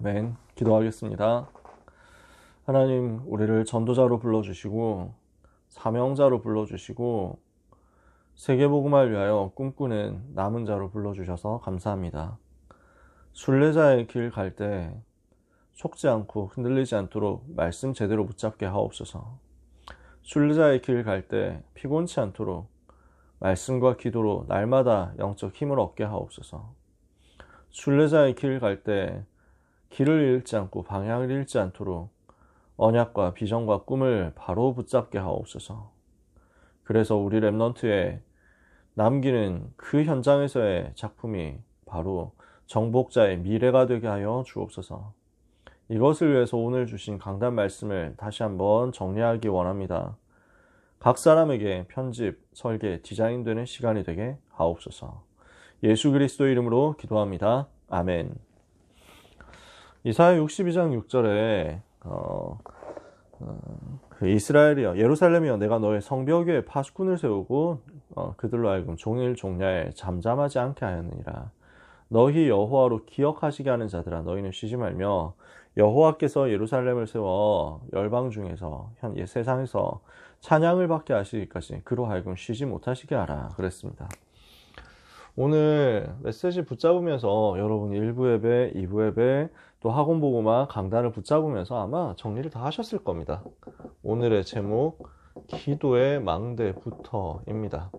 아멘. 기도하겠습니다. 하나님, 우리를 전도자로 불러주시고 사명자로 불러주시고 세계복음을 위하여 꿈꾸는 남은 자로 불러주셔서 감사합니다. 순례자의 길 갈 때 속지 않고 흔들리지 않도록 말씀 제대로 붙잡게 하옵소서. 순례자의 길 갈 때 피곤치 않도록 말씀과 기도로 날마다 영적 힘을 얻게 하옵소서. 순례자의 길 갈 때 길을 잃지 않고 방향을 잃지 않도록 언약과 비전과 꿈을 바로 붙잡게 하옵소서. 그래서 우리 랩넌트에 남기는 그 현장에서의 작품이 바로 정복자의 미래가 되게 하여 주옵소서. 이것을 위해서 오늘 주신 강단 말씀을 다시 한번 정리하기 원합니다. 각 사람에게 편집, 설계, 디자인되는 시간이 되게 하옵소서. 예수 그리스도 이름으로 기도합니다. 아멘. 이사야 62장 6절에 이스라엘이여 예루살렘이여 내가 너의 성벽 위에 파수꾼을 세우고 그들로 하여금 종일 종야에 잠잠하지 않게 하였느니라. 너희 여호와로 기억하시게 하는 자들아 너희는 쉬지 말며 여호와께서 예루살렘을 세워 열방 중에서 세상에서 찬양을 받게 하시기까지 그로 하여금 쉬지 못하시게 하라 그랬습니다. 오늘 메시지 붙잡으면서 여러분 1부 예배, 2부 예배, 또 학원보고만 강단을 붙잡으면서 아마 정리를 다 하셨을 겁니다. 오늘의 제목 기도의 망대부터입니다.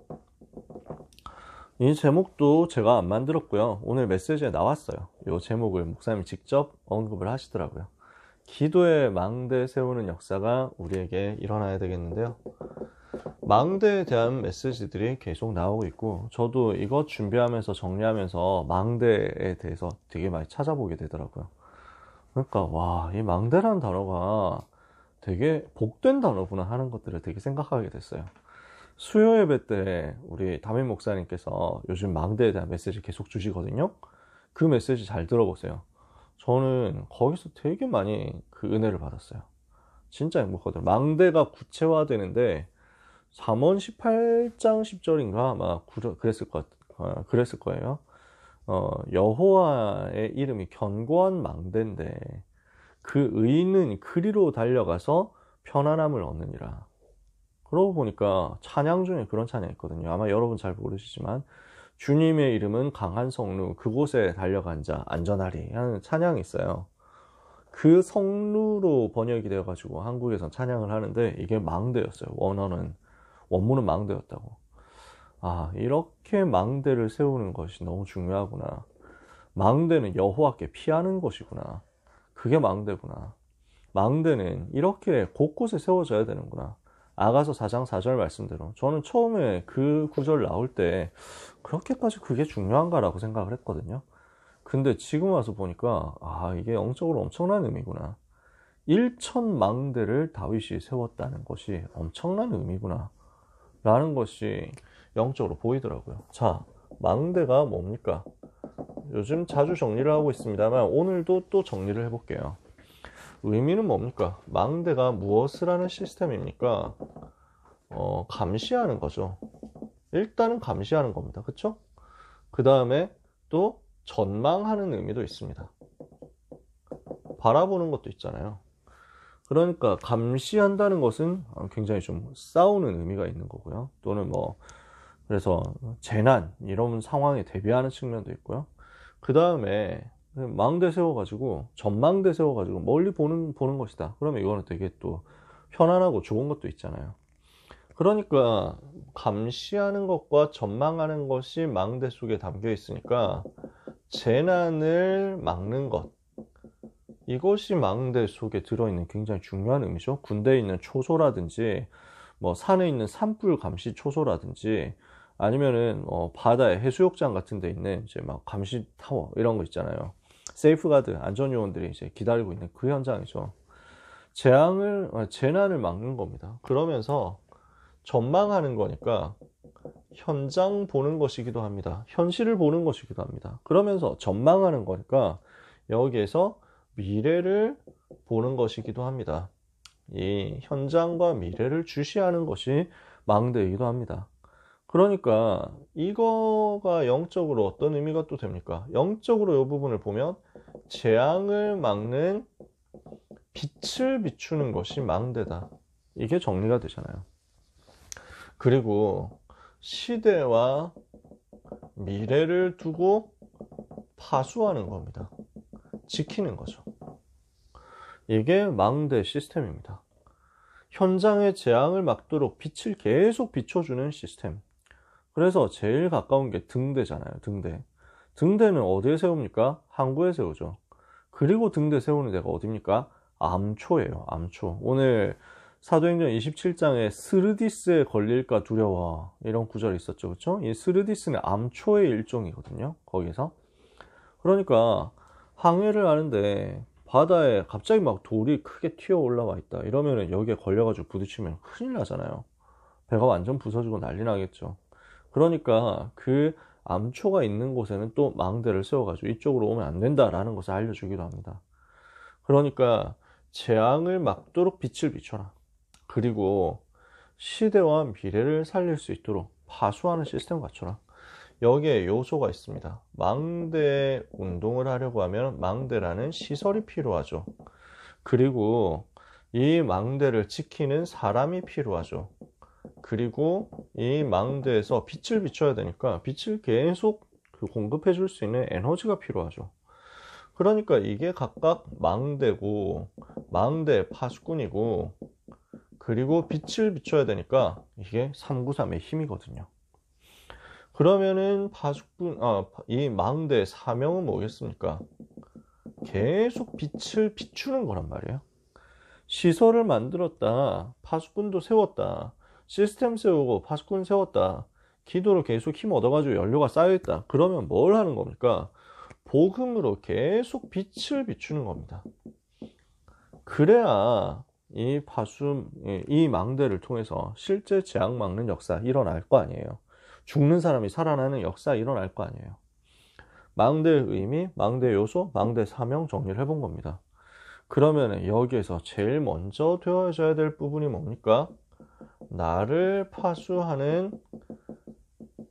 이 제목도 제가 안 만들었고요. 오늘 메시지에 나왔어요. 이 제목을 목사님이 직접 언급을 하시더라고요. 기도의 망대 세우는 역사가 우리에게 일어나야 되겠는데요. 망대에 대한 메시지들이 계속 나오고 있고 저도 이것 준비하면서 정리하면서 망대에 대해서 되게 많이 찾아보게 되더라고요. 그러니까 와, 이 망대라는 단어가 되게 복된 단어구나 하는 것들을 되게 생각하게 됐어요. 수요 예배 때 우리 담임 목사님께서 요즘 망대에 대한 메시지 계속 주시거든요. 그 메시지 잘 들어보세요. 저는 거기서 되게 많이 그 은혜를 받았어요. 진짜 행복하더라고요. 망대가 구체화되는데 잠언 18장 10절인가 아마 그랬을 거예요. 여호와의 이름이 견고한 망대인데 그 의인은 그리로 달려가서 편안함을 얻느니라. 그러고 보니까 찬양 중에 그런 찬양이 있거든요. 아마 여러분 잘 모르시지만 주님의 이름은 강한 성루 그곳에 달려간 자 안전하리 하는 찬양이 있어요. 그 성루로 번역이 되어가지고 한국에선 찬양을 하는데 이게 망대였어요. 원문은 망대였다고. 아, 이렇게 망대를 세우는 것이 너무 중요하구나. 망대는 여호와께 피하는 것이구나. 그게 망대구나. 망대는 이렇게 곳곳에 세워져야 되는구나. 아가서 4장 4절 말씀대로 저는 처음에 그 구절 나올 때 그렇게까지 그게 중요한가라고 생각을 했거든요. 근데 지금 와서 보니까 아, 이게 영적으로 엄청난 의미구나. 1,000망대를 다윗이 세웠다는 것이 엄청난 의미구나 라는 것이 영적으로 보이더라고요. 자, 망대가 뭡니까? 요즘 자주 정리를 하고 있습니다만 오늘도 또 정리를 해볼게요. 의미는 뭡니까? 망대가 무엇을 하는 시스템입니까? 감시하는 거죠. 일단은 감시하는 겁니다. 그쵸? 그 다음에 또 전망하는 의미도 있습니다. 바라보는 것도 있잖아요. 그러니까 감시한다는 것은 굉장히 좀 싸우는 의미가 있는 거고요. 또는 그래서 재난 이런 상황에 대비하는 측면도 있고요. 그 다음에 망대 세워가지고 전망대 세워가지고 멀리 보는 것이다. 그러면 이거는 되게 또 편안하고 좋은 것도 있잖아요. 그러니까 감시하는 것과 전망하는 것이 망대 속에 담겨 있으니까 재난을 막는 것, 이것이 망대 속에 들어있는 굉장히 중요한 의미죠. 군대에 있는 초소라든지 산에 있는 산불 감시 초소라든지 아니면은 바다에 해수욕장 같은 데 있는 이제 막 감시 타워 이런 거 있잖아요. 세이프가드 안전요원들이 이제 기다리고 있는 그 현장이죠. 재난을 막는 겁니다. 그러면서 전망하는 거니까 현장 보는 것이기도 합니다. 현실을 보는 것이기도 합니다. 그러면서 전망하는 거니까 여기에서 미래를 보는 것이기도 합니다. 이 현장과 미래를 주시하는 것이 망대이기도 합니다. 그러니까 이거가 영적으로 어떤 의미가 또 됩니까? 영적으로 이 부분을 보면 재앙을 막는 빛을 비추는 것이 망대다. 이게 정리가 되잖아요. 그리고 시대와 미래를 두고 파수하는 겁니다. 지키는 거죠. 이게 망대 시스템입니다. 현장의 재앙을 막도록 빛을 계속 비춰주는 시스템. 그래서 제일 가까운 게 등대잖아요. 등대. 등대는 어디에 세웁니까? 항구에 세우죠. 그리고 등대 세우는 데가 어디입니까? 암초예요. 암초. 오늘 사도행전 27장에 스르디스에 걸릴까 두려워, 이런 구절이 있었죠. 그렇죠? 이 스르디스는 암초의 일종이거든요. 거기서. 그러니까 항해를 하는데 바다에 갑자기 막 돌이 크게 튀어 올라와 있다. 이러면은 여기에 걸려가지고 부딪히면 큰일 나잖아요. 배가 완전 부서지고 난리 나겠죠. 그러니까 그 암초가 있는 곳에는 또 망대를 세워가지고 이쪽으로 오면 안 된다라는 것을 알려주기도 합니다. 그러니까 재앙을 막도록 빛을 비춰라. 그리고 시대와 미래를 살릴 수 있도록 파수하는 시스템을 갖춰라. 여기에 요소가 있습니다. 망대 운동을 하려고 하면 망대라는 시설이 필요하죠. 그리고 이 망대를 지키는 사람이 필요하죠. 그리고 이 망대에서 빛을 비춰야 되니까 빛을 계속 공급해 줄 수 있는 에너지가 필요하죠. 그러니까 이게 각각 망대고, 망대 파수꾼이고, 그리고 빛을 비춰야 되니까 이게 393의 힘이거든요. 그러면은 파수꾼, 이 망대의 사명은 뭐겠습니까? 계속 빛을 비추는 거란 말이에요. 시설을 만들었다, 파수꾼도 세웠다, 시스템 세우고 파수꾼 세웠다, 기도로 계속 힘 얻어가지고 연료가 쌓여있다. 그러면 뭘 하는 겁니까? 복음으로 계속 빛을 비추는 겁니다. 그래야 이 망대를 통해서 실제 재앙 막는 역사 일어날 거 아니에요. 죽는 사람이 살아나는 역사 일어날 거 아니에요. 망대의 의미, 망대 요소, 망대 사명 정리를 해본 겁니다. 그러면 여기에서 제일 먼저 되어져야 될 부분이 뭡니까? 나를 파수하는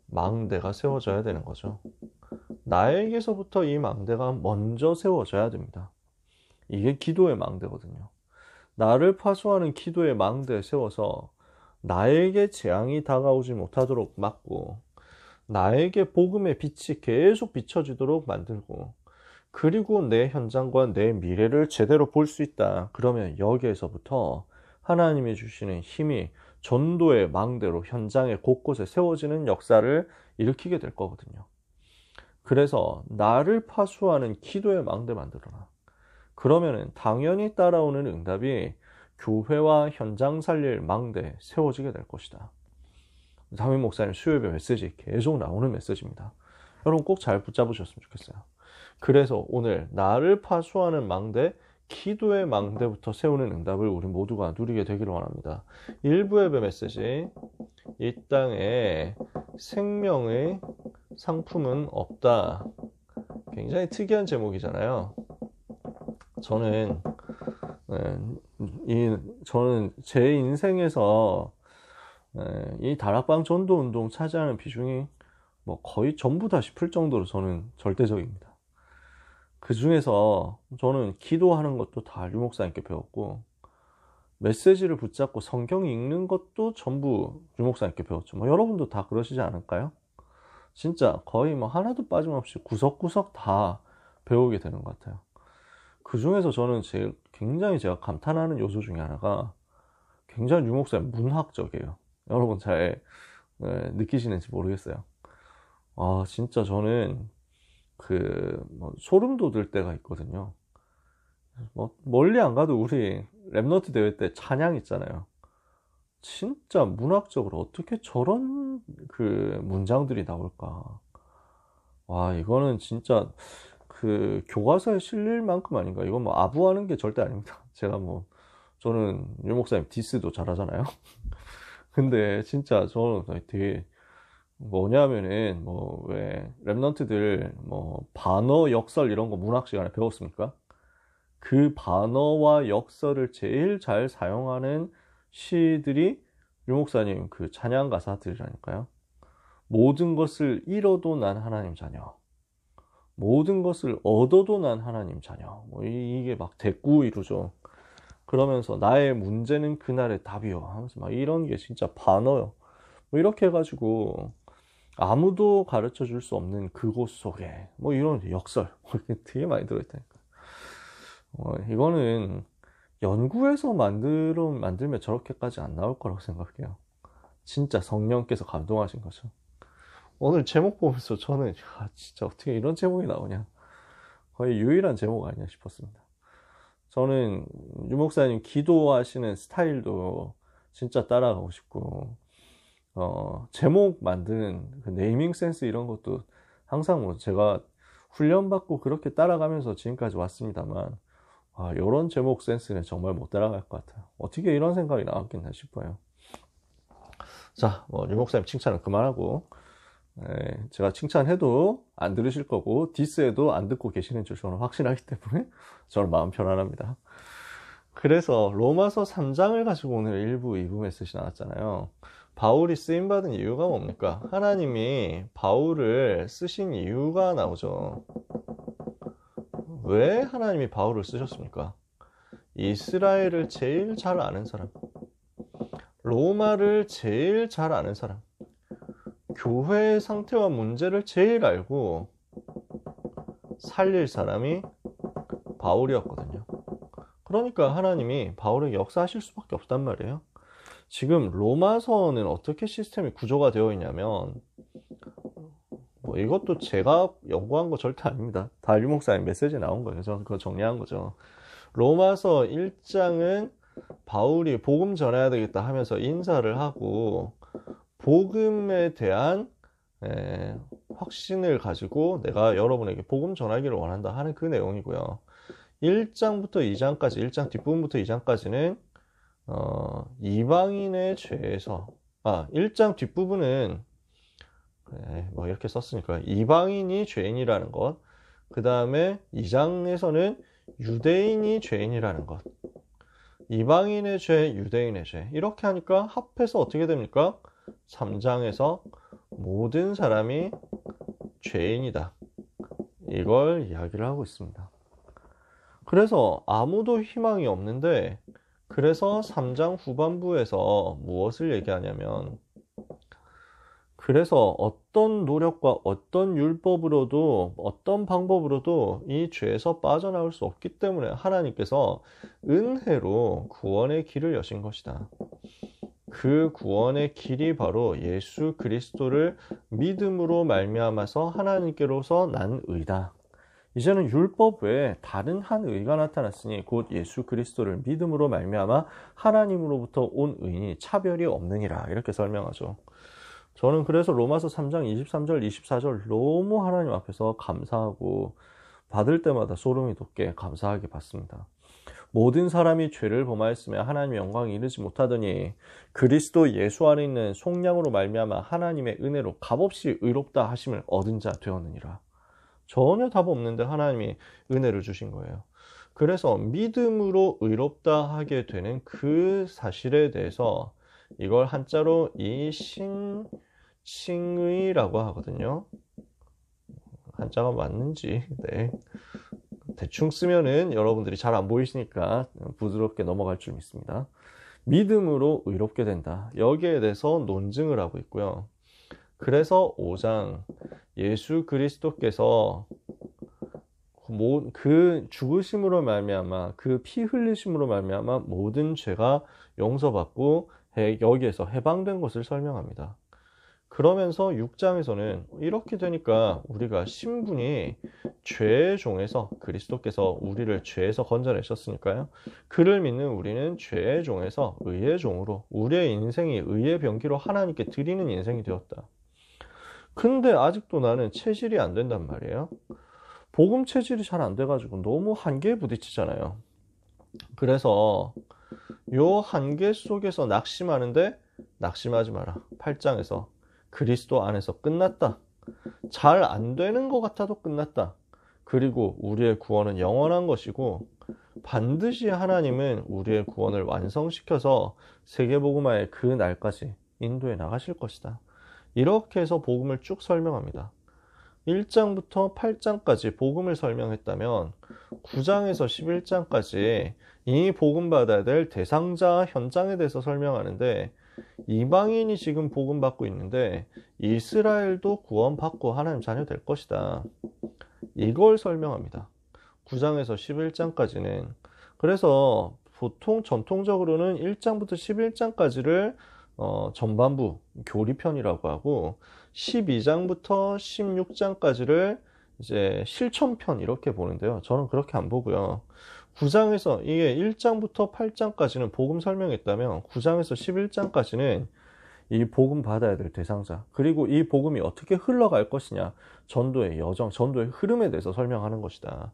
망대가 세워져야 되는 거죠. 나에게서부터 이 망대가 먼저 세워져야 됩니다. 이게 기도의 망대거든요. 나를 파수하는 기도의 망대에 세워서 나에게 재앙이 다가오지 못하도록 막고, 나에게 복음의 빛이 계속 비춰지도록 만들고, 그리고 내 현장과 내 미래를 제대로 볼 수 있다. 그러면 여기에서부터 하나님이 주시는 힘이 전도의 망대로 현장의 곳곳에 세워지는 역사를 일으키게 될 거거든요. 그래서 나를 파수하는 기도의 망대 만들어라. 그러면은 당연히 따라오는 응답이 교회와 현장 살릴 망대 세워지게 될 것이다. 담임 목사님 수요일에 메시지 계속 나오는 메시지입니다. 여러분 꼭 잘 붙잡으셨으면 좋겠어요. 그래서 오늘 나를 파수하는 망대, 기도의 망대부터 세우는 응답을 우리 모두가 누리게 되기를 원합니다. 1부 예배 메시지, 이 땅에 생명의 상품은 없다. 굉장히 특이한 제목이잖아요. 저는 제 인생에서 이 다락방 전도 운동 차지하는 비중이 뭐 거의 전부 다 싶을 정도로 저는 절대적입니다. 그 중에서 저는 기도하는 것도 다 류 목사님께 배웠고, 메시지를 붙잡고 성경 읽는 것도 전부 류 목사님께 배웠죠. 뭐 여러분도 다 그러시지 않을까요? 진짜 거의 뭐 하나도 빠짐없이 구석구석 다 배우게 되는 것 같아요. 그 중에서 저는 굉장히 제가 감탄하는 요소 중에 하나가 굉장히 류 목사님 문학적이에요. 여러분 잘 느끼시는지 모르겠어요. 진짜 저는 소름 돋을 때가 있거든요. 멀리 안 가도 우리 랩너트 대회 때 찬양 있잖아요. 진짜 문학적으로 어떻게 저런 문장들이 나올까. 이거는 진짜 교과서에 실릴 만큼 아닌가. 이건 뭐 아부하는 게 절대 아닙니다. 저는 유 목사님 디스도 잘하잖아요. 근데 진짜 저는 되게 뭐냐면은 왜 랩런트들 반어 역설 이런 거 문학 시간에 배웠습니까? 그 반어와 역설을 제일 잘 사용하는 시들이 유 목사님 찬양 가사들이라니까요. 모든 것을 잃어도 난 하나님 자녀. 모든 것을 얻어도 난 하나님 자녀. 뭐 이게 막 대꾸 이루죠. 그러면서 나의 문제는 그날의 답이요 하면서 막 이런 게 진짜 반어요. 뭐 이렇게 해가지고 아무도 가르쳐 줄 수 없는 그곳 속에 뭐 이런 역설 되게 많이 들어있다니까. 이거는 연구해서 만들면 저렇게까지 안 나올 거라고 생각해요. 진짜 성령께서 감동하신 거죠. 오늘 제목 보면서 저는 진짜 어떻게 이런 제목이 나오냐, 거의 유일한 제목 아니냐 싶었습니다. 저는 유 목사님 기도하시는 스타일도 진짜 따라가고 싶고, 제목 만드는 그 네이밍 센스 이런 것도 항상 뭐 제가 훈련받고 그렇게 따라가면서 지금까지 왔습니다만, 이런 제목 센스는 정말 못 따라갈 것 같아요. 어떻게 이런 생각이 나왔겠나 싶어요. 자, 유 목사님 칭찬은 그만하고, 제가 칭찬해도 안 들으실 거고 디스해도 안 듣고 계시는 줄 저는 확신하기 때문에 저는 마음 편안합니다. 그래서 로마서 3장을 가지고 오늘 1부, 2부 메시지 나왔잖아요. 바울이 쓰임받은 이유가 뭡니까? 하나님이 바울을 쓰신 이유가 나오죠. 왜 하나님이 바울을 쓰셨습니까? 이스라엘을 제일 잘 아는 사람, 로마를 제일 잘 아는 사람, 교회의 상태와 문제를 제일 알고 살릴 사람이 바울이었거든요. 그러니까 하나님이 바울에게 역사하실 수밖에 없단 말이에요. 지금 로마서는 어떻게 시스템이 구조가 되어 있냐면, 이것도 제가 연구한 거 절대 아닙니다. 다 유 목사님 메시지에 나온 거예요. 저는 그거 정리한 거죠. 로마서 1장은 바울이 복음 전해야 되겠다 하면서 인사를 하고 복음에 대한 확신을 가지고 내가 여러분에게 복음 전하기를 원한다 하는 그 내용이고요. 1장부터 2장까지, 1장 뒷부분부터 2장까지는 이방인의 죄에서, 1장 뒷부분은 뭐 이렇게 썼으니까 이방인이 죄인이라는 것, 그 다음에 2장에서는 유대인이 죄인이라는 것, 이방인의 죄, 유대인의 죄, 이렇게 하니까 합해서 어떻게 됩니까? 3장에서 모든 사람이 죄인이다, 이걸 이야기를 하고 있습니다. 그래서 아무도 희망이 없는데, 그래서 3장 후반부에서 무엇을 얘기하냐면, 그래서 어떤 노력과 어떤 율법으로도 어떤 방법으로도 이 죄에서 빠져나올 수 없기 때문에 하나님께서 은혜로 구원의 길을 여신 것이다. 그 구원의 길이 바로 예수 그리스도를 믿음으로 말미암아서 하나님께로서 난 의다. 이제는 율법 외에 다른 한 의가 나타났으니 곧 예수 그리스도를 믿음으로 말미암아 하나님으로부터 온 의니 차별이 없느니라, 이렇게 설명하죠. 저는 그래서 로마서 3장 23절 24절 너무 하나님 앞에서 감사하고 받을 때마다 소름이 돋게 감사하게 받습니다. 모든 사람이 죄를 범하였으며 하나님의 영광에 이르지 못하더니 그리스도 예수 안에 있는 속량으로 말미암아 하나님의 은혜로 값없이 의롭다 하심을 얻은 자 되었느니라. 전혀 답 없는데 하나님이 은혜를 주신 거예요. 그래서 믿음으로 의롭다 하게 되는 그 사실에 대해서 이걸 한자로 칭의라고 하거든요. 한자가 맞는지 대충 쓰면은 여러분들이 잘 안 보이시니까 부드럽게 넘어갈 줄 믿습니다. 믿음으로 의롭게 된다, 여기에 대해서 논증을 하고 있고요. 그래서 5장 예수 그리스도께서 그 죽으심으로 말미암아 그 피 흘리심으로 말미암아 모든 죄가 용서받고 여기에서 해방된 것을 설명합니다. 그러면서 6장에서는 이렇게 되니까 우리가 신분이 죄의 종에서, 그리스도께서 우리를 죄에서 건져내셨으니까요, 그를 믿는 우리는 죄의 종에서 의의 종으로, 우리의 인생이 의의 병기로 하나님께 드리는 인생이 되었다. 근데 아직도 나는 체질이 안 된단 말이에요. 복음 체질이 잘 안 돼가지고 너무 한계에 부딪히잖아요. 그래서 요 한계 속에서 낙심하는데 낙심하지 마라. 8장에서 그리스도 안에서 끝났다, 잘 안 되는 것 같아도 끝났다, 그리고 우리의 구원은 영원한 것이고 반드시 하나님은 우리의 구원을 완성시켜서 세계복음화의 그 날까지 인도해 나가실 것이다, 이렇게 해서 복음을 쭉 설명합니다. 1장부터 8장까지 복음을 설명했다면 9장에서 11장까지 이 복음 받아야 될 대상자 현장에 대해서 설명하는데, 이방인이 지금 복음 받고 있는데 이스라엘도 구원받고 하나님 자녀 될 것이다, 이걸 설명합니다. 9장에서 11장까지는. 그래서 보통 전통적으로는 1장부터 11장까지를 전반부 교리편이라고 하고, 12장부터 16장까지를 이제 실천편 이렇게 보는데요. 저는 그렇게 안 보고요. 9장에서 이게 1장부터 8장까지는 복음 설명했다면 9장에서 11장까지는 이 복음 받아야 될 대상자, 그리고 이 복음이 어떻게 흘러갈 것이냐, 전도의 여정, 전도의 흐름에 대해서 설명하는 것이다.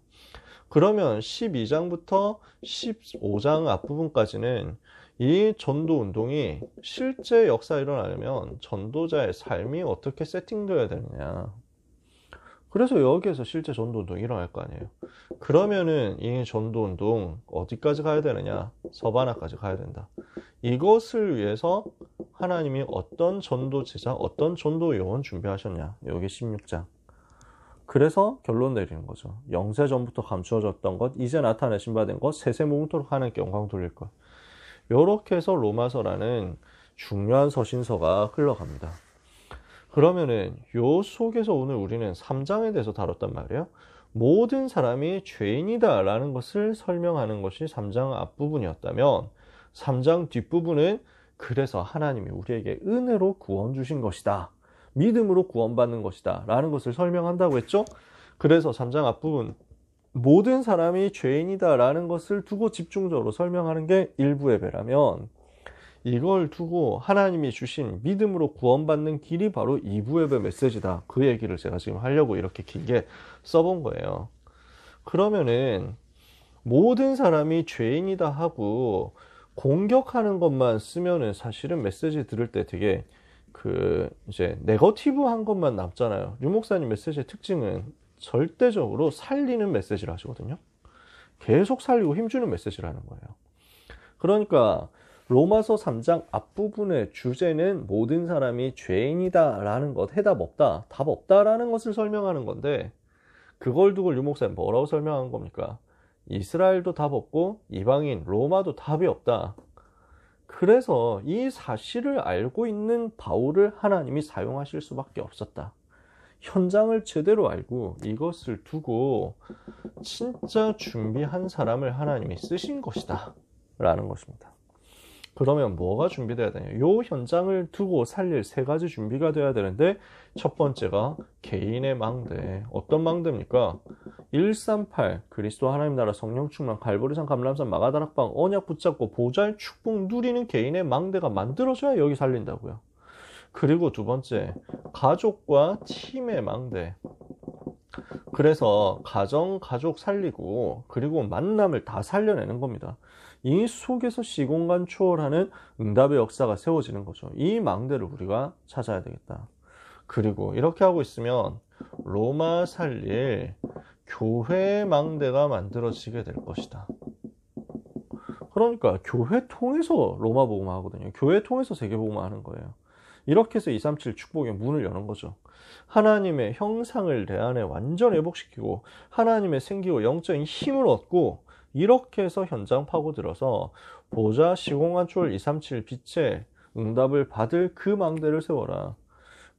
그러면 12장부터 15장 앞부분까지는 이 전도 운동이 실제 역사에 일어나려면 전도자의 삶이 어떻게 세팅되어야 되느냐, 그래서 여기에서 실제 전도 운동이 일어날 거 아니에요. 그러면은 이 전도 운동 어디까지 가야 되느냐, 서바나까지 가야 된다. 이것을 위해서 하나님이 어떤 전도 제자, 어떤 전도 요원 준비하셨냐, 여기 16장. 그래서 결론 내리는 거죠. 영세 전부터 감추어졌던 것, 이제 나타내신 바 된 것, 세세 모음토록 하나님께 영광 돌릴 것. 이렇게 해서 로마서라는 중요한 서신서가 흘러갑니다. 그러면은 요 속에서 오늘 우리는 3장에 대해서 다뤘단 말이에요. 모든 사람이 죄인이다 라는 것을 설명하는 것이 3장 앞부분이었다면, 3장 뒷부분은 그래서 하나님이 우리에게 은혜로 구원 주신 것이다, 믿음으로 구원받는 것이다 라는 것을 설명한다고 했죠. 그래서 3장 앞부분 모든 사람이 죄인이다 라는 것을 두고 집중적으로 설명하는 게 일부 예배라면, 이걸 두고 하나님이 주신 믿음으로 구원받는 길이 바로 2부 예배 메시지다, 그 얘기를 제가 지금 하려고 이렇게 길게 써본 거예요. 그러면은 모든 사람이 죄인이다 하고 공격하는 것만 쓰면은 사실은 메시지 들을 때 되게 이제 네거티브한 것만 남잖아요. 류 목사님 메시지의 특징은 절대적으로 살리는 메시지를 하시거든요. 계속 살리고 힘주는 메시지를 하는 거예요. 그러니까 로마서 3장 앞부분의 주제는 모든 사람이 죄인이다 라는 것, 해답 없다, 답 없다 라는 것을 설명하는 건데, 그걸 두고 류 목사님 뭐라고 설명한 겁니까? 이스라엘도 답 없고 이방인 로마도 답이 없다. 그래서 이 사실을 알고 있는 바울을 하나님이 사용하실 수밖에 없었다. 현장을 제대로 알고 이것을 두고 진짜 준비한 사람을 하나님이 쓰신 것이다 라는 것입니다. 그러면 뭐가 준비돼야 되냐? 요 현장을 두고 살릴 3가지 준비가 돼야 되는데, 첫 번째가 개인의 망대. 어떤 망대입니까? 138 그리스도 하나님 나라 성령 충만 갈보리산 감람산 마가다락방 언약 붙잡고 보좌의 축복 누리는 개인의 망대가 만들어져야 여기 살린다고요. 그리고 두 번째, 가족과 팀의 망대. 그래서 가정, 가족 살리고 그리고 만남을 다 살려내는 겁니다. 이 속에서 시공간 초월하는 응답의 역사가 세워지는 거죠. 이 망대를 우리가 찾아야 되겠다. 그리고 이렇게 하고 있으면 로마 살릴 교회의 망대가 만들어지게 될 것이다. 그러니까 교회 통해서 로마 복음화 하거든요. 교회 통해서 세계 복음화 하는 거예요. 이렇게 해서 237 축복의 문을 여는 거죠. 하나님의 형상을 내 안에 완전 회복시키고 하나님의 생기고 영적인 힘을 얻고, 이렇게 해서 현장 파고들어서 보좌 시공간 초월 237 빛의 응답을 받을 그 망대를 세워라.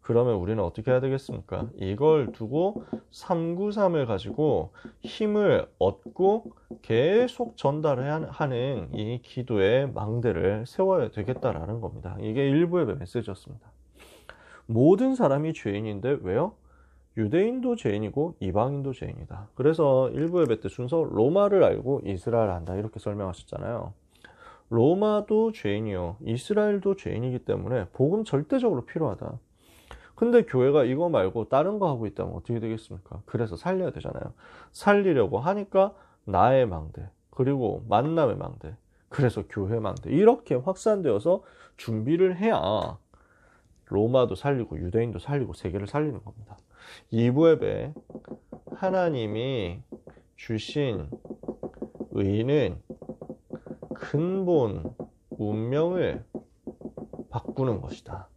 그러면 우리는 어떻게 해야 되겠습니까? 이걸 두고 393을 가지고 힘을 얻고 계속 전달하는 이 기도의 망대를 세워야 되겠다라는 겁니다. 이게 일부의 메시지였습니다. 모든 사람이 죄인인데 왜요? 유대인도 죄인이고 이방인도 죄인이다. 그래서 일부 예배 때 순서 로마를 알고 이스라엘을 안다 이렇게 설명하셨잖아요. 로마도 죄인이요, 이스라엘도 죄인이기 때문에 복음 절대적으로 필요하다. 근데 교회가 이거 말고 다른 거 하고 있다면 어떻게 되겠습니까? 그래서 살려야 되잖아요. 살리려고 하니까 나의 망대, 그리고 만남의 망대, 그래서 교회 망대, 이렇게 확산되어서 준비를 해야 로마도 살리고 유대인도 살리고 세계를 살리는 겁니다. 2부 예배, 하나님이 주신 의는 근본 운명을 바꾸는 것이다.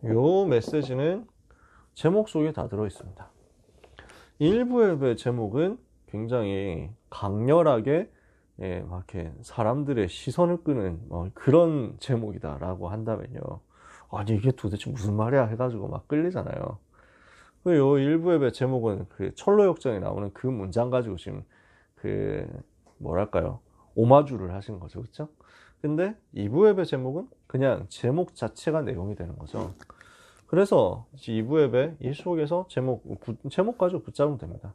요 메시지는 제목 속에 다 들어 있습니다. 일부의 제목은 굉장히 강렬하게 막 이렇게 사람들의 시선을 끄는 그런 제목이다라고 한다면요. 아니 이게 도대체 무슨 말이야 해가지고 막 끌리잖아요. 요 일부의 제목은 그 철로역정에 나오는 그 문장 가지고 지금 그 뭐랄까요 오마주를 하신 거죠, 그렇죠? 근데 2부의 제목은 그냥 제목 자체가 내용이 되는 거죠. 그래서 2부의 이 속에서 제목 가지고 붙잡으면 됩니다.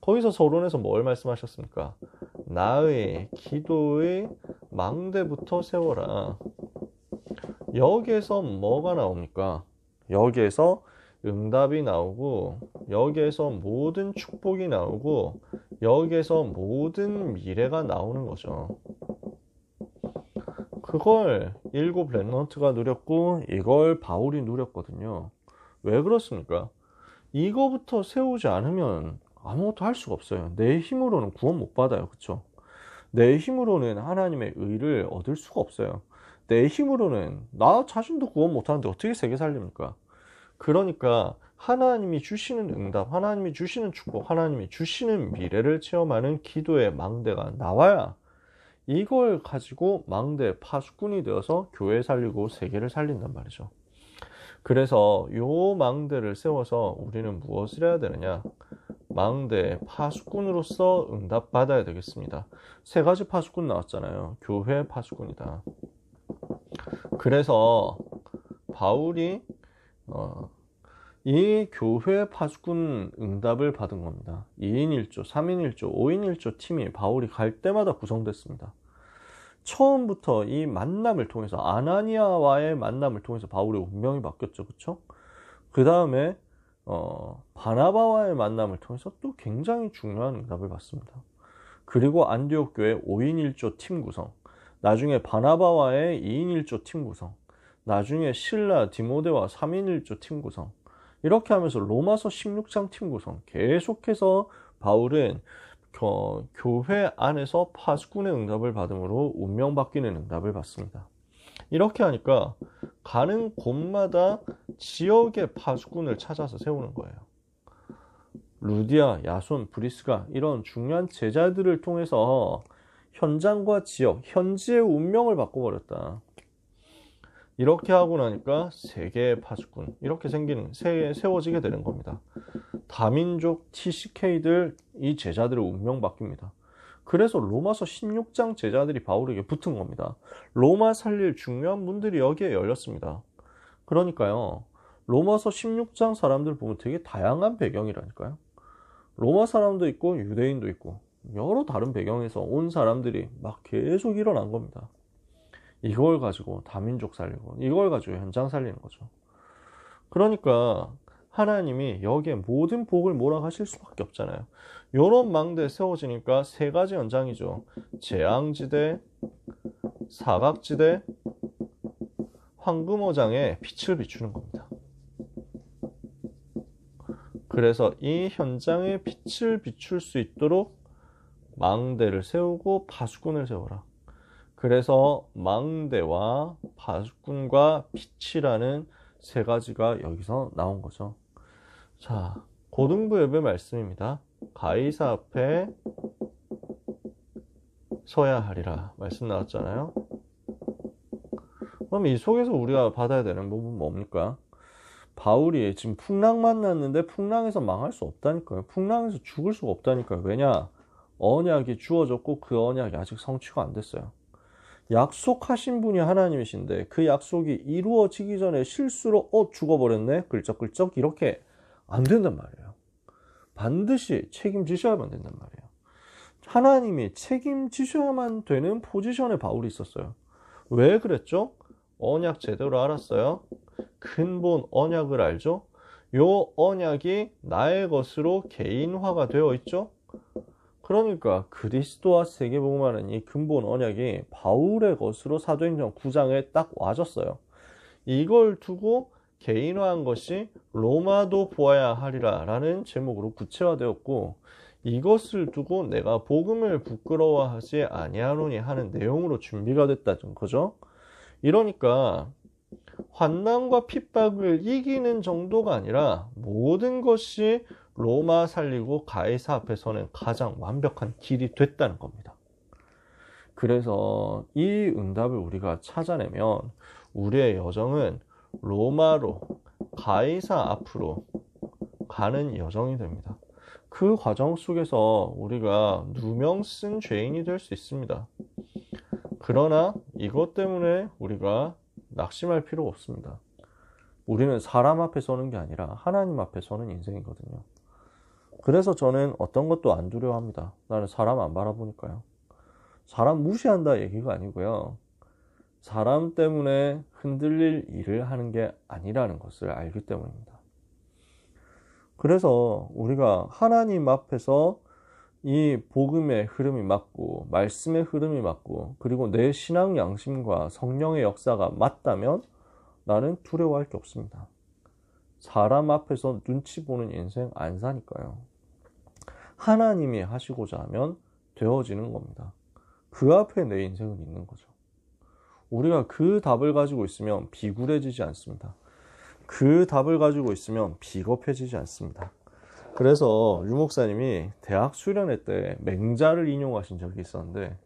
거기서 서론에서 뭘 말씀하셨습니까? 나의 기도의 망대부터 세워라. 여기에서 뭐가 나옵니까? 여기에서 응답이 나오고, 여기에서 모든 축복이 나오고, 여기에서 모든 미래가 나오는 거죠. 그걸 7 랩런트가 누렸고 이걸 바울이 누렸거든요. 왜 그렇습니까? 이거부터 세우지 않으면 아무것도 할 수가 없어요. 내 힘으로는 구원 못 받아요. 그쵸? 내 힘으로는 하나님의 의를 얻을 수가 없어요. 내 힘으로는 나 자신도 구원 못 하는데 어떻게 세계 살립니까? 그러니까 하나님이 주시는 응답, 하나님이 주시는 축복, 하나님이 주시는 미래를 체험하는 기도의 망대가 나와야 이걸 가지고 망대 파수꾼이 되어서 교회 살리고 세계를 살린단 말이죠. 그래서 요 망대를 세워서 우리는 무엇을 해야 되느냐? 망대 파수꾼으로서 응답받아야 되겠습니다. 3가지 파수꾼 나왔잖아요. 교회 파수꾼이다. 그래서 바울이 이 교회 파수꾼 응답을 받은 겁니다. 2인 1조, 3인 1조, 5인 1조 팀이 바울이 갈 때마다 구성됐습니다. 처음부터 이 만남을 통해서 아나니아와의 만남을 통해서 바울의 운명이 바뀌었죠. 그렇죠? 그 다음에 바나바와의 만남을 통해서 또 굉장히 중요한 응답을 받습니다. 그리고 안디옥 교회 5인 1조 팀 구성, 나중에 바나바와의 2인 1조 팀 구성, 나중에 실라, 디모데와 3인 1조 팀 구성, 이렇게 하면서 로마서 16장 팀 구성, 계속해서 바울은 교회 안에서 파수꾼의 응답을 받음으로 운명 바뀌는 응답을 받습니다. 이렇게 하니까 가는 곳마다 지역의 파수꾼을 찾아서 세우는 거예요. 루디아, 야손, 브리스가 이런 중요한 제자들을 통해서 현장과 지역, 현지의 운명을 바꿔버렸다. 이렇게 하고 나니까 3개의 파수꾼, 이렇게 세워지게 되는 겁니다. 다민족 TCK들, 이 제자들의 운명 바뀝니다. 그래서 로마서 16장 제자들이 바울에게 붙은 겁니다. 로마 살릴 중요한 문들이 여기에 열렸습니다. 그러니까요, 로마서 16장 사람들 보면 되게 다양한 배경이라니까요. 로마 사람도 있고 유대인도 있고 여러 다른 배경에서 온 사람들이 막 계속 일어난 겁니다. 이걸 가지고 다민족 살리고 이걸 가지고 현장 살리는 거죠. 그러니까 하나님이 여기에 모든 복을 몰아가실 수밖에 없잖아요. 요런 망대 세워지니까 3가지 현장이죠. 재앙지대, 사각지대, 황금어장에 빛을 비추는 겁니다. 그래서 이 현장에 빛을 비출 수 있도록 망대를 세우고 파수꾼을 세워라. 그래서 망대와 파수꾼과 빛이라는 3가지가 여기서 나온 거죠. 자, 고등부 예배 말씀입니다. 가이사 앞에 서야 하리라 말씀 나왔잖아요. 그럼 이 속에서 우리가 받아야 되는 부분은 뭡니까? 바울이 지금 풍랑 만났는데 풍랑에서 망할 수 없다니까요. 풍랑에서 죽을 수가 없다니까요. 왜냐? 언약이 주어졌고 그 언약이 아직 성취가 안 됐어요. 약속하신 분이 하나님이신데 그 약속이 이루어지기 전에 실수로 죽어버렸네? 끌쩍끌쩍 이렇게 안 된단 말이에요. 반드시 책임지셔야만 된단 말이에요. 하나님이 책임지셔야만 되는 포지션에 바울이 있었어요. 왜 그랬죠? 언약 제대로 알았어요. 근본 언약을 알죠? 요 언약이 나의 것으로 개인화가 되어 있죠? 그러니까 그리스도와 세계복음화는 이 근본 언약이 바울의 것으로 사도행전 9장에 딱 와졌어요. 이걸 두고 개인화한 것이 로마도 보아야 하리라 라는 제목으로 구체화되었고, 이것을 두고 내가 복음을 부끄러워하지 아니하노니 하는 내용으로 준비가 됐다는 거죠. 이러니까 환난과 핍박을 이기는 정도가 아니라 모든 것이 로마 살리고 가이사 앞에 서는 가장 완벽한 길이 됐다는 겁니다. 그래서 이 응답을 우리가 찾아내면 우리의 여정은 로마로, 가이사 앞으로 가는 여정이 됩니다. 그 과정 속에서 우리가 누명 쓴 죄인이 될 수 있습니다. 그러나 이것 때문에 우리가 낙심할 필요가 없습니다. 우리는 사람 앞에 서는 게 아니라 하나님 앞에 서는 인생이거든요. 그래서 저는 어떤 것도 안 두려워합니다. 나는 사람 안 바라보니까요. 사람 무시한다 얘기가 아니고요. 사람 때문에 흔들릴 일을 하는 게 아니라는 것을 알기 때문입니다. 그래서 우리가 하나님 앞에서 이 복음의 흐름이 맞고 말씀의 흐름이 맞고 그리고 내 신앙 양심과 성령의 역사가 맞다면 나는 두려워할 게 없습니다. 사람 앞에서 눈치 보는 인생 안 사니까요. 하나님이 하시고자 하면 되어지는 겁니다. 그 앞에 내 인생은 있는 거죠. 우리가 그 답을 가지고 있으면 비굴해지지 않습니다. 그 답을 가지고 있으면 비겁해지지 않습니다. 그래서 유 목사님이 대학 수련회 때 맹자를 인용하신 적이 있었는데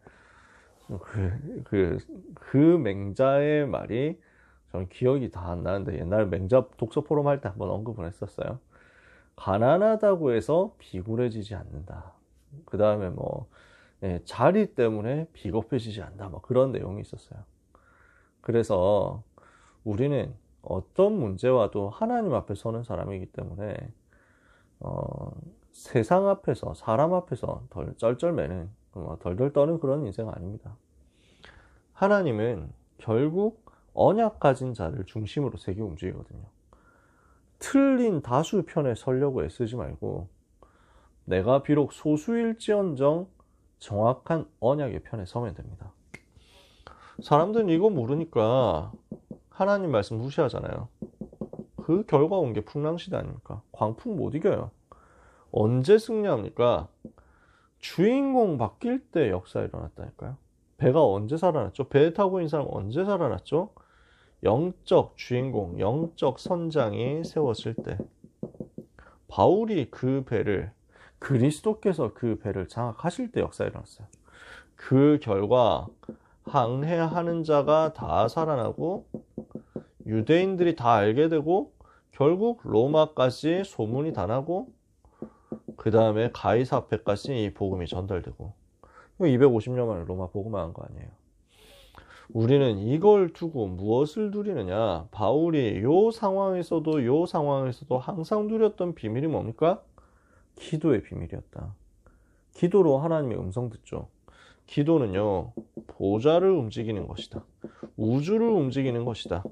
그 맹자의 말이 저는 기억이 다 안 나는데 옛날에 맹자 독서 포럼 할 때 한번 언급을 했었어요. 가난하다고 해서 비굴해지지 않는다. 그 다음에 자리 때문에 비겁해지지 않는다. 그런 내용이 있었어요. 그래서 우리는 어떤 문제와도 하나님 앞에 서는 사람이기 때문에 세상 앞에서 사람 앞에서 쩔쩔매는 덜덜 떠는 그런 인생 아닙니다. 하나님은 결국 언약 가진 자를 중심으로 세계 움직이거든요. 틀린 다수 편에 서려고 애쓰지 말고 내가 비록 소수일지언정 정확한 언약의 편에 서면 됩니다. 사람들은 이거 모르니까 하나님 말씀 무시하잖아요. 그 결과 온 게 풍랑시대 아닙니까? 광풍 못 이겨요. 언제 승리합니까? 주인공 바뀔 때 역사 일어났다니까요. 배가 언제 살아났죠? 배 타고 있는 사람 언제 살아났죠? 영적 주인공, 영적 선장이 세웠을 때 바울이 그 배를 그리스도께서 그 배를 장악하실 때 역사 일어났어요. 그 결과 항해하는 자가 다 살아나고 유대인들이 다 알게 되고 결국 로마까지 소문이 다 나고 그 다음에 가이사 앞에까지 이 복음이 전달되고 250년 만에 로마 복음화한 거 아니에요. 우리는 이걸 두고 무엇을 누리느냐? 바울이 요 상황에서도 항상 누렸던 비밀이 뭡니까? 기도의 비밀이었다. 기도로 하나님의 음성 듣죠. 기도는요, 보좌를 움직이는 것이다. 우주를 움직이는 것이다.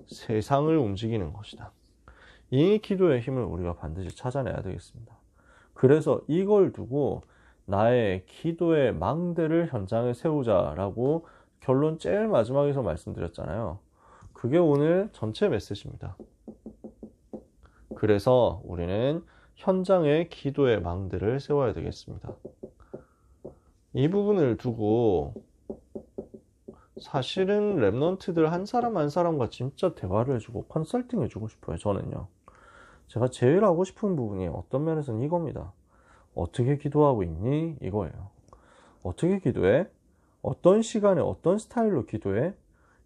세상을 움직이는 것이다. 이 기도의 힘을 우리가 반드시 찾아내야 되겠습니다. 그래서 이걸 두고 나의 기도의 망대를 현장에 세우자라고 결론 제일 마지막에서 말씀드렸잖아요. 그게 오늘 전체 메시지입니다. 그래서 우리는 현장에 기도의 망대를 세워야 되겠습니다. 이 부분을 두고 사실은 랩넌트들 한 사람 한 사람과 진짜 대화를 해주고 컨설팅 해주고 싶어요. 저는요. 제가 제일 하고 싶은 부분이 어떤 면에서는 이겁니다. 어떻게 기도하고 있니? 이거예요. 어떻게 기도해? 어떤 시간에 어떤 스타일로 기도해?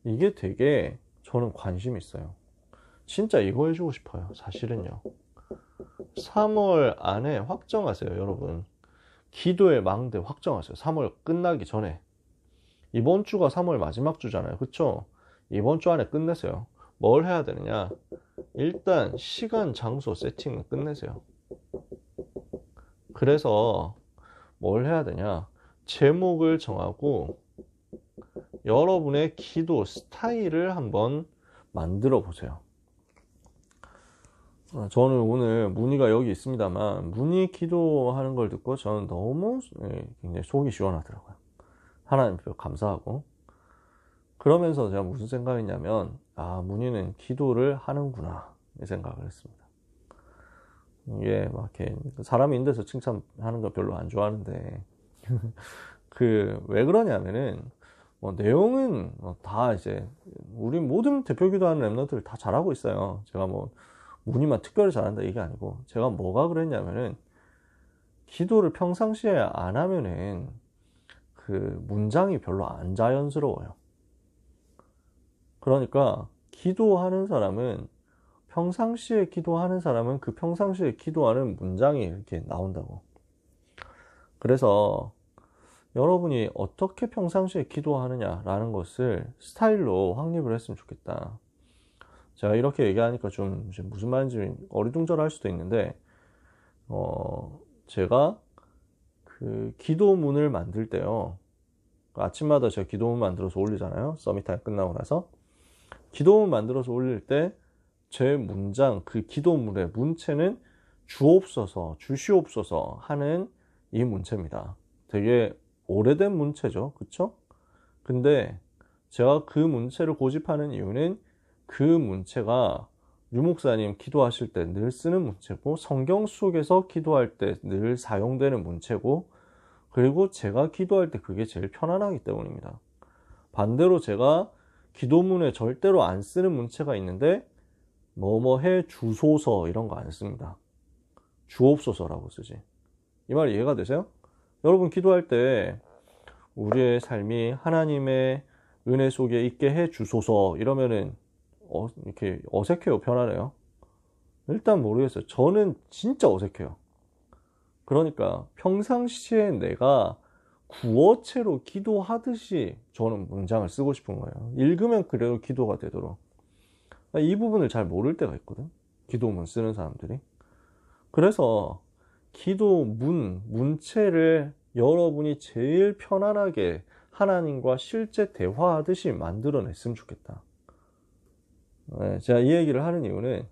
이게 되게 저는 관심 있어요. 진짜 이거 해주고 싶어요. 사실은요. 3월 안에 확정하세요, 여러분. 기도의 망대 확정하세요. 3월 끝나기 전에. 이번 주가 3월 마지막 주잖아요. 그쵸? 이번 주 안에 끝내세요. 뭘 해야 되느냐? 일단 시간, 장소 세팅은 끝내세요. 그래서 뭘 해야 되냐? 제목을 정하고 여러분의 기도 스타일을 한번 만들어 보세요. 저는 오늘 문희가 여기 있습니다만 문희 기도하는 걸 듣고 저는 너무 굉장히 속이 시원하더라고요. 하나님께 감사하고 그러면서 제가 무슨 생각했냐면 문희는 기도를 하는구나 이 생각을 했습니다. 이게 막 이렇게 사람이 있는 데서 칭찬하는 거 별로 안 좋아하는데 왜 그러냐면은 내용은 다 이제 우리 모든 대표 기도하는 랩런트들 다 잘하고 있어요. 제가 문의만 특별히 잘한다 이게 아니고, 제가 뭐가 그랬냐면은 기도를 평상시에 안 하면은 그 문장이 별로 안 자연스러워요. 그러니까 기도하는 사람은 평상시에 기도하는 사람은 그 평상시에 기도하는 문장이 이렇게 나온다고. 그래서 여러분이 어떻게 평상시에 기도하느냐라는 것을 스타일로 확립을 했으면 좋겠다. 제가 이렇게 얘기하니까 좀 무슨 말인지 어리둥절할 수도 있는데, 제가 그 기도문을 만들 때요, 아침마다 제가 기도문 만들어서 올리잖아요. 서밋타임 끝나고 나서 기도문 만들어서 올릴 때 제 문장, 그 기도문의 문체는 주옵소서, 주시옵소서 하는 이 문체입니다. 되게 오래된 문체죠, 그쵸? 근데 제가 그 문체를 고집하는 이유는 그 문체가 유 목사님 기도하실 때 늘 쓰는 문체고, 성경 속에서 기도할 때 늘 사용되는 문체고, 그리고 제가 기도할 때 그게 제일 편안하기 때문입니다. 반대로 제가 기도문에 절대로 안 쓰는 문체가 있는데, 뭐뭐해 주소서 이런 거 안 씁니다. 주옵소서라고 쓰지. 이 말 이해가 되세요? 여러분 기도할 때 우리의 삶이 하나님의 은혜 속에 있게 해 주소서 이러면은 이렇게 어색해요, 편하네요? 일단 모르겠어요. 저는 진짜 어색해요. 그러니까 평상시에 내가 구어체로 기도하듯이 저는 문장을 쓰고 싶은 거예요. 읽으면 그래도 기도가 되도록. 이 부분을 잘 모를 때가 있거든, 기도문 쓰는 사람들이. 그래서 기도문, 문체를 여러분이 제일 편안하게 하나님과 실제 대화하듯이 만들어냈으면 좋겠다. 제가 이 얘기를 하는 이유는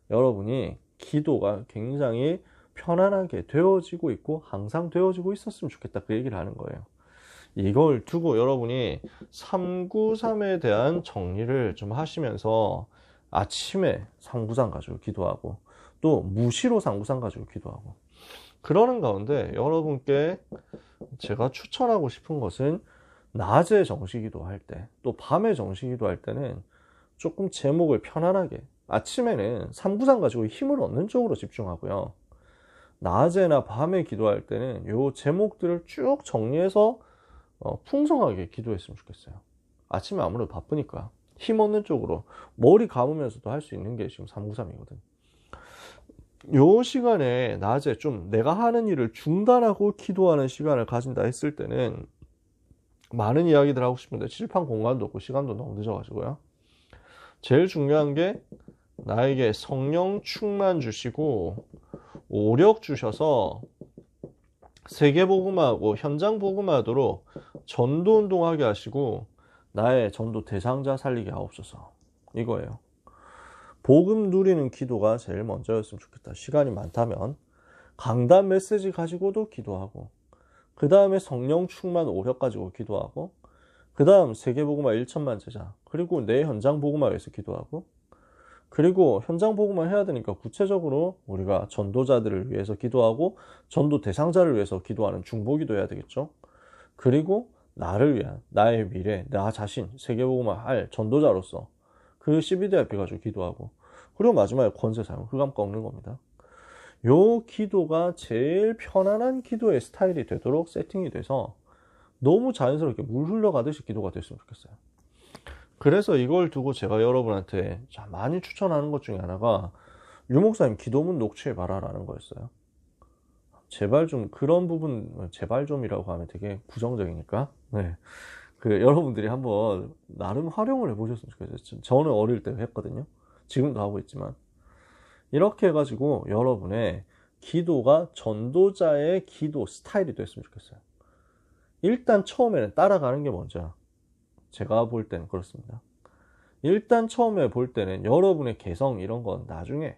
여러분이 기도가 굉장히 편안하게 되어지고 있고 항상 되어지고 있었으면 좋겠다, 그 얘기를 하는 거예요. 이걸 두고 여러분이 393에 대한 정리를 좀 하시면서 아침에 393 가지고 기도하고, 또 무시로 393 가지고 기도하고, 그러는 가운데 여러분께 제가 추천하고 싶은 것은 낮에 정시기도 할 때, 또 밤에 정시기도 할 때는 조금 제목을 편안하게, 아침에는 393 가지고 힘을 얻는 쪽으로 집중하고요, 낮에나 밤에 기도할 때는 요 제목들을 쭉 정리해서 풍성하게 기도했으면 좋겠어요. 아침에 아무래도 바쁘니까 힘 얻는 쪽으로 머리 감으면서도 할 수 있는 게 지금 393이거든. 요 시간에 낮에 좀 내가 하는 일을 중단하고 기도하는 시간을 가진다 했을 때는 많은 이야기들 하고 싶은데 칠판 공간도 없고 시간도 너무 늦어가지고요. 제일 중요한 게 나에게 성령 충만 주시고 오력 주셔서 세계복음화하고 현장복음화하도록 전도운동하게 하시고 나의 전도 대상자 살리게 하옵소서, 이거예요. 복음 누리는 기도가 제일 먼저였으면 좋겠다. 시간이 많다면 강단 메시지 가지고도 기도하고, 그 다음에 성령 충만 오력 가지고 기도하고, 그 다음 세계복음화 1천만 제자, 그리고 내 현장복음화 위해서 기도하고, 그리고 현장복음화 해야 되니까 구체적으로 우리가 전도자들을 위해서 기도하고 전도 대상자를 위해서 기도하는 중보기도 해야 되겠죠. 그리고 나를 위한, 나의 미래, 나 자신 세계복음화 할 전도자로서 그 CBDIP 가지고 기도하고, 그리고 마지막에 권세 사용, 흑암 꺾는 겁니다. 요 기도가 제일 편안한 기도의 스타일이 되도록 세팅이 돼서 너무 자연스럽게 물 흘러가듯이 기도가 됐으면 좋겠어요. 그래서 이걸 두고 제가 여러분한테 많이 추천하는 것 중에 하나가 유 목사님 기도문 녹취해봐라 라는 거였어요. 제발 좀 그런 부분, 제발 좀이라고 하면 되게 부정적이니까, 네, 여러분들이 한번 나름 활용을 해보셨으면 좋겠어요. 저는 어릴 때 했거든요. 지금도 하고 있지만, 이렇게 해가지고 여러분의 기도가 전도자의 기도 스타일이 됐으면 좋겠어요. 일단 처음에는 따라가는 게 먼저야. 제가 볼 때는 그렇습니다. 일단 처음에 볼 때는 여러분의 개성 이런 건 나중에,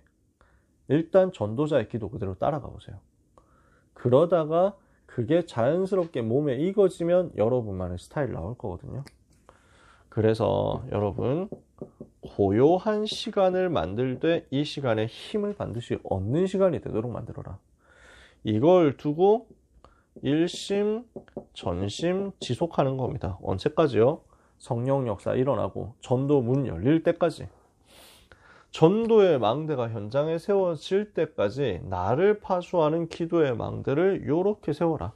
일단 전도자의 기도 그대로 따라가 보세요. 그러다가 그게 자연스럽게 몸에 익어지면 여러분만의 스타일 나올 거거든요. 그래서 여러분 고요한 시간을 만들 때 이 시간에 힘을 반드시 얻는 시간이 되도록 만들어라. 이걸 두고 일심, 전심 지속하는 겁니다. 언제까지요? 성령 역사 일어나고 전도 문 열릴 때까지. 전도의 망대가 현장에 세워질 때까지 나를 파수하는 기도의 망대를 요렇게 세워라.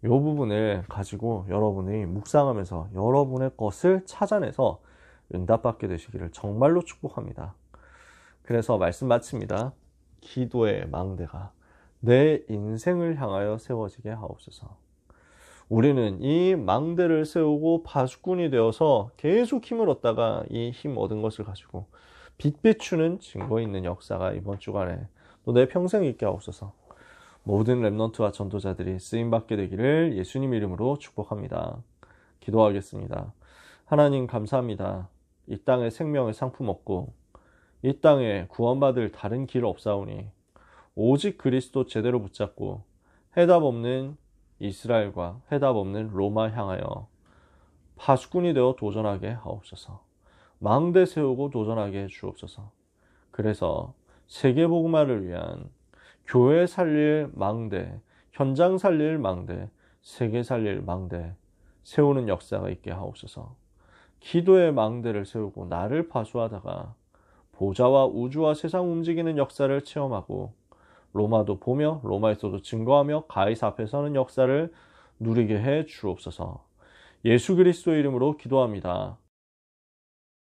이 부분을 가지고 여러분이 묵상하면서 여러분의 것을 찾아내서 응답받게 되시기를 정말로 축복합니다. 그래서 말씀 마칩니다. 기도의 망대가 내 인생을 향하여 세워지게 하옵소서. 우리는 이 망대를 세우고 파수꾼이 되어서 계속 힘을 얻다가 이 힘 얻은 것을 가지고 빛 비추는 증거 있는 역사가 이번 주간에 또 내 평생 있게 하옵소서. 모든 렘넌트와 전도자들이 쓰임받게 되기를 예수님 이름으로 축복합니다. 기도하겠습니다. 하나님 감사합니다. 이 땅에 생명의 상품 없고 이 땅에 구원받을 다른 길 없사오니 오직 그리스도 제대로 붙잡고 해답 없는 이스라엘과 해답 없는 로마 향하여 파수꾼이 되어 도전하게 하옵소서. 망대 세우고 도전하게 해주옵소서. 그래서 세계복음화를 위한 교회 살릴 망대, 현장 살릴 망대, 세계 살릴 망대 세우는 역사가 있게 하옵소서. 기도의 망대를 세우고 나를 파수하다가 보좌와 우주와 세상 움직이는 역사를 체험하고 로마도 보며 로마에서도 증거하며 가이사 앞에 서는 역사를 누리게 해 주옵소서. 예수 그리스도의 이름으로 기도합니다.